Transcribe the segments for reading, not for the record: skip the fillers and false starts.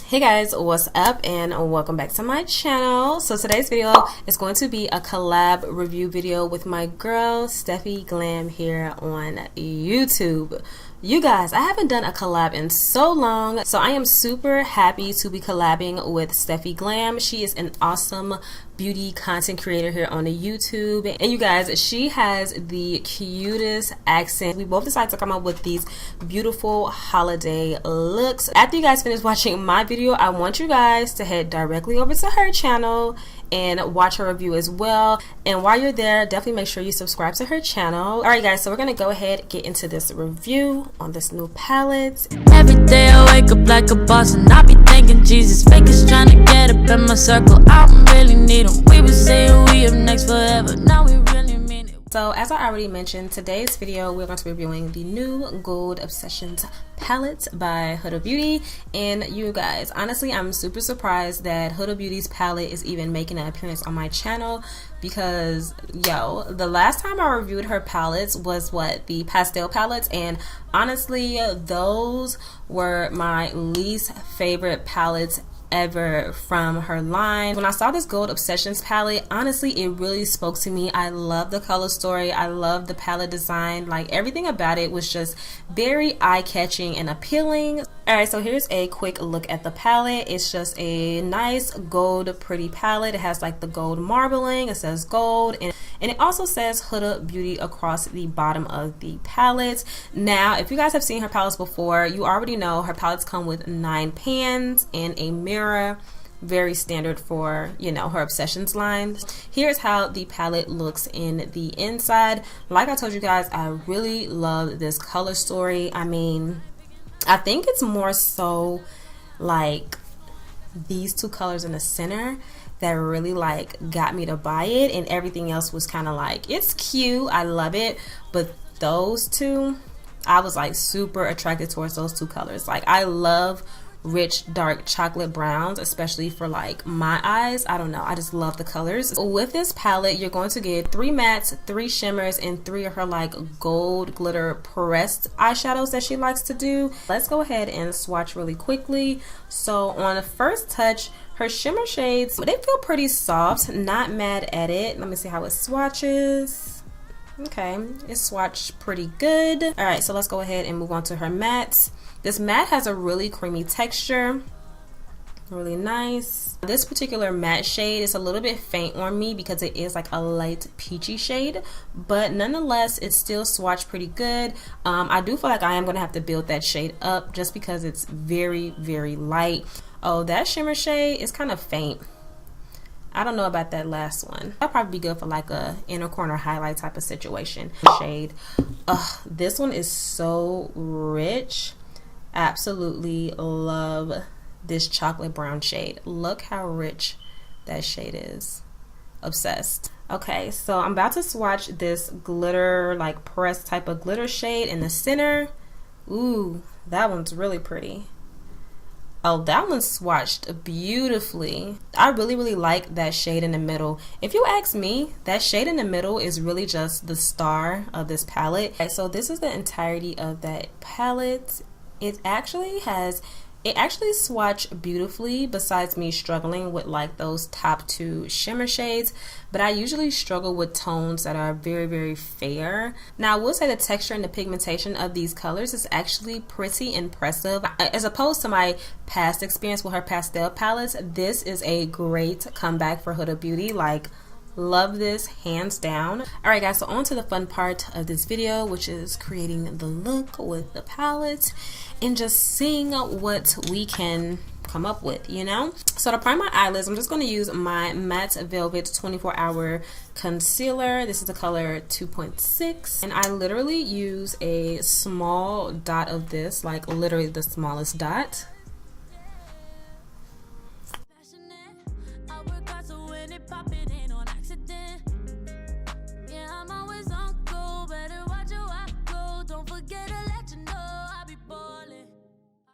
Hey guys, what's up and welcome back to my channel. So today's video is going to be a collab review video with my girl Stephi Glam here on YouTube. You guys, I haven't done a collab in so long, so I am super happy to be collabing with Stephi Glam. She is an awesome beauty content creator here on the YouTube, and you guys, she has the cutest accent. We both decided to come up with these beautiful holiday looks. After you guys finish watching my video, I want you guys to head directly over to her channel and watch her review as well. And while you're there, definitely make sure you subscribe to her channel. Alright guys, so we're gonna go ahead and get into this review on this new palette. Every day I wake up like a boss and I be thinking Jesus fake is trying to get up in my circle. I don't really need them. We were saying we up next forever, now we really mean it. So as I already mentioned, today's video we're going to be reviewing the new Gold Obsessions palette by Huda Beauty. And you guys, honestly, I'm super surprised that Huda Beauty's palette is even making an appearance on my channel, because yo, the last time I reviewed her palettes was the pastel palettes, and honestly those were my least favorite palettes ever from her line. When I saw this Gold Obsessions palette, honestly it really spoke to me. I love the color story, I love the palette design, like everything about it was just very eye-catching and appealing. Alright, so here's a quick look at the palette. It's just a nice gold pretty palette. It has like the gold marbling, it says gold, and it also says Huda Beauty across the bottom of the palette. Now if you guys have seen her palettes before, you already know her palettes come with 9 pans and a mirror, very standard for, you know, her Obsessions line. Here's how the palette looks in the inside. Like I told you guys, I really love this color story. I mean, I think it's more so like these two colors in the center that really like got me to buy it, and everything else was kind of like, it's cute, I love it, but those two, I was like super attracted towards those two colors. Like I love rich dark chocolate browns, especially for like my eyes. I don't know, I just love the colors. With this palette you're going to get 3 mattes, 3 shimmers, and 3 of her like gold glitter pressed eyeshadows that she likes to do. Let's go ahead and swatch really quickly. So on the first touch, her shimmer shades, they feel pretty soft, not mad at it. Let me see how it swatches. Okay, it swatched pretty good. All right, so let's go ahead and move on to her mattes. This matte has a really creamy texture, really nice. This particular matte shade is a little bit faint on me because it is like a light peachy shade, but nonetheless it still swatched pretty good. I do feel like I am going to have to build that shade up just because it's very, very light. Oh, that shimmer shade is kind of faint. I don't know about that last one. That'll probably be good for like a inner corner highlight type of situation. Shade. This one is so rich. Absolutely love this chocolate brown shade. Look how rich that shade is. Obsessed. Okay, so I'm about to swatch this glitter, like pressed type of glitter shade in the center. Ooh, that one's really pretty. Oh, that one swatched beautifully. I really like that shade in the middle. If you ask me, that shade in the middle is really just the star of this palette. Okay, so this is the entirety of that palette. It actually swatched beautifully, besides me struggling with like those top 2 shimmer shades, but I usually struggle with tones that are very, very fair. Now I will say the texture and the pigmentation of these colors is actually pretty impressive. As opposed to my past experience with her pastel palettes, this is a great comeback for Huda Beauty. Like, love this hands down. Alright guys, so on to the fun part of this video, which is creating the look with the palette and just seeing what we can come up with, you know? So to prime my eyelids, I'm just going to use my Matte Velvet 24 Hour Concealer. This is the color 2.6, and I literally use a small dot of this, like literally the smallest dot.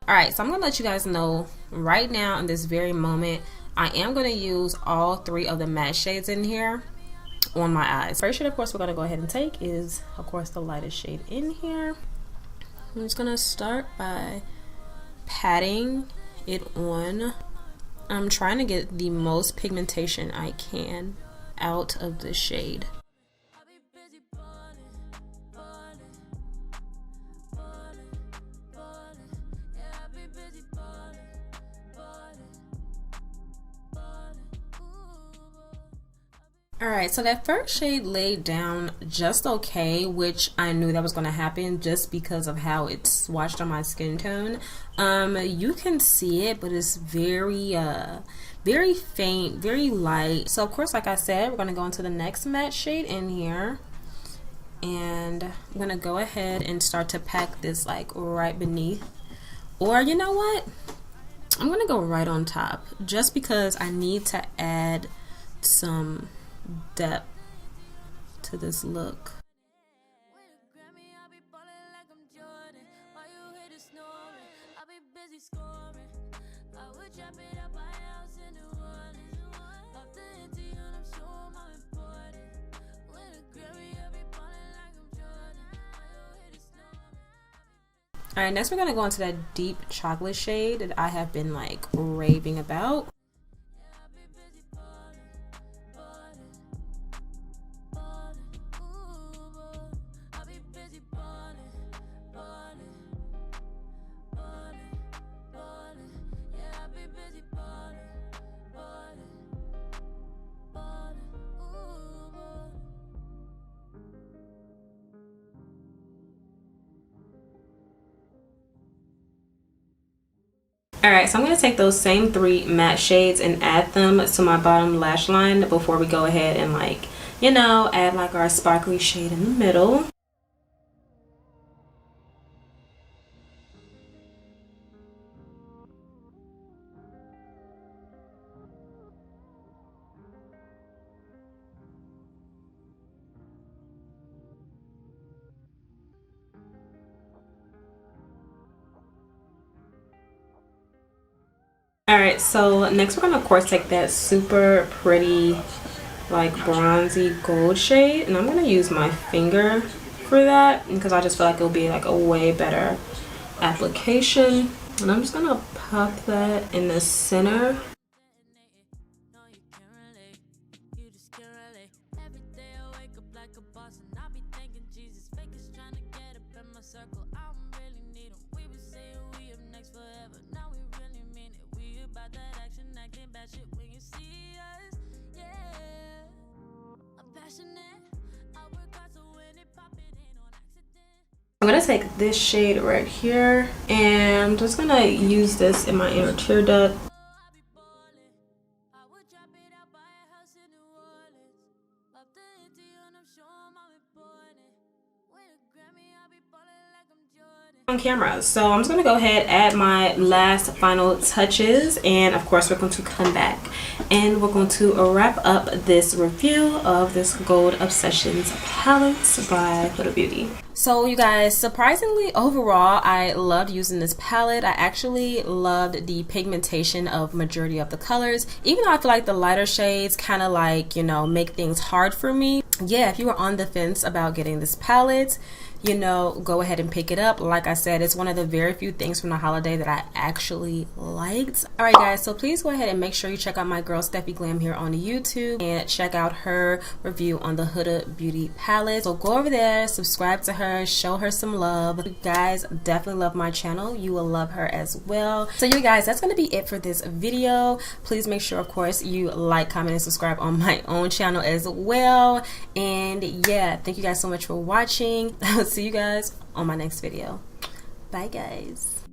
Alright, so I'm going to let you guys know right now in this very moment, I am going to use all 3 of the matte shades in here on my eyes. First shade, of course, we're going to go ahead and take is, of course, the lightest shade in here. I'm just going to start by patting it on. I'm trying to get the most pigmentation I can out of the shade. Alright, so that first shade laid down just okay, which I knew that was going to happen just because of how it's swatched on my skin tone. You can see it, but it's very very faint, very light. So of course, like I said, we're going to go into the next matte shade in here. And I'm going to go ahead and start to pack this like right beneath. Or you know what? I'm going to go right on top just because I need to add some depth to this look. Alright, next we're gonna go into that deep chocolate shade that I have been like raving about. Alright, so I'm going to take those same 3 matte shades and add them to my bottom lash line before we go ahead and like, you know, add like our sparkly shade in the middle. Alright, so next we're going to of course take that super pretty like bronzy gold shade, and I'm going to use my finger for that because I just feel like it'll be like a way better application. And I'm just going to pop that in the center. I'm gonna take this shade right here and I'm just gonna use this in my inner tear duct. On camera, so I'm just gonna go ahead, add my last final touches, and of course we're going to come back and we're going to wrap up this review of this Gold Obsessions palette by Huda Beauty. So you guys, surprisingly overall I loved using this palette. I actually loved the pigmentation of majority of the colors, even though I feel like the lighter shades kind of like, you know, make things hard for me. Yeah, if you were on the fence about getting this palette, you know, go ahead and pick it up. Like I said, it's one of the very few things from the holiday that I actually liked. All right guys, so please go ahead and make sure you check out my girl Stephi Glam here on YouTube and check out her review on the Huda Beauty palette. So go over there, subscribe to her, show her some love. You guys definitely love my channel. You will love her as well. So you guys, that's gonna be it for this video. Please make sure, of course, you like, comment, and subscribe on my own channel as well. And yeah, thank you guys so much for watching. See you guys on my next video. Bye guys.